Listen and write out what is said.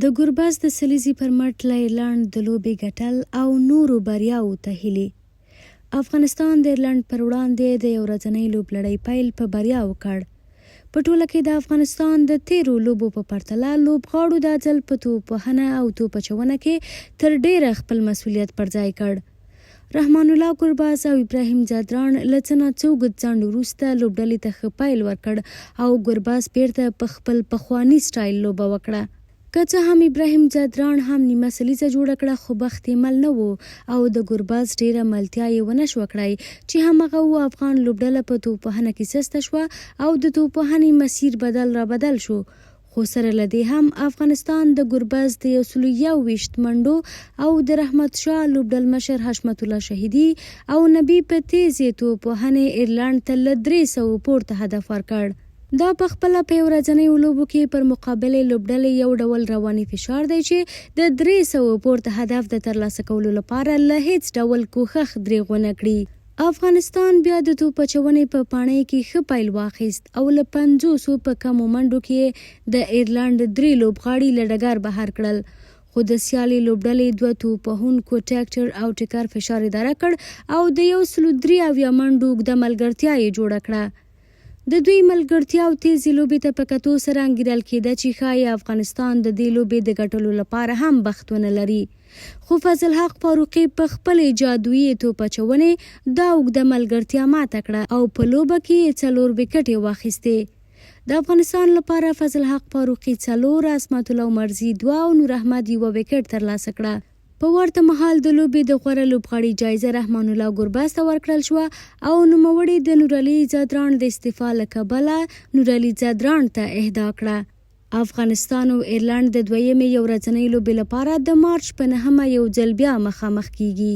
د ګربز د سلیزي پر مټ له ایرلند د لوبې ګټل او نورو بریاوو ته هیلې. افغانستان د ایرلند پر وړاندې د یو ورځنۍ لوبلړۍ پیل په بریا وکړ. په ټوله کې د افغانستان د تیرو لوبو په پرتله لوبغاړو دا ځل په توپوهنه او توپ اچونه کې تر ډیره خپل مسؤلیت پر ځای کړ. رحمان الله ګربز او ابراهیم ځدراڼ له څه نه څه اوږد ځنډ وروسته لوبډلې ته ښه پیل ورکړ او ګربز بیرته په خپل پخواني سټایل لوبه وکړه. که څه هم ابراهیم ځدراڼ هم نیمه سلیزه جوړه کړه خو بخت یې مل نه و او د ګربز ډیره ملتیا یې ونه شوه کړی چې همغه افغان لوبډله په توپوهنه کې سسته شوه او د توپوهنې مسیر بدل شو. خو سره له دې هم افغانستان د ګربز د 121 منډو او د رحمت شاه لوبډل مشر حشمت الله شهیدي او نبی په تیزې توپوهنې ایرلند ته له 300 پورته هدف ورکړ. دا په خپله په یو ورځنیو لوبو کې پر مقابلې لوبډلې یو ډول رواني فشار دی چې د 300 پورته هدف د ترلاسه کولو لپاره له هیڅ ډول کوښښ دریغ ونه کړي. افغانستان بیا د توپ اچونې په پاڼۍ کې ښه پیل واخیست او له 500 په کمو منډو کې د ایرلند 3 لوبغاړي له ډګر بهر کړل. خو د سیالي لوبډلې 2 توپوهونکو ټریکټر او ټیکر فشار اداره کړ او د 103 منډو اوږده ملګرتیا یې جوړه کړه. د دوی ملګرتیا او تیزې لوبې ته په کتو سره انګیرل کېده چې ښایي افغانستان د دې لوبې د ګټلو لپاره هم بخت ونه لري. خو فضل حق فاروقي په خپلې جادويي توپ اچونې دا اوږده ملګرتیا ماته کړه او په لوبه کې 4 وکټې واخیستې. د افغانستان لپاره فضل حق فاروقي 4، عصمت الله عمرزي 2 او نور احمد 1 وکټ ترلاسه کړه. په ورته مهال د لوبې د غوره لوبغاړي جایزه رحمان الله ګربز ته ورکړل شوه او نوموړي د نورعلي ځدراڼ د استعفا له کبله نورعلي ځدراڼ ته اهدا کړه. افغانستان او ایرلند د دویمې یو ورځنۍ لوبې لپاره د مارچ په 9 یو ځل بیا مخامخ کیږي.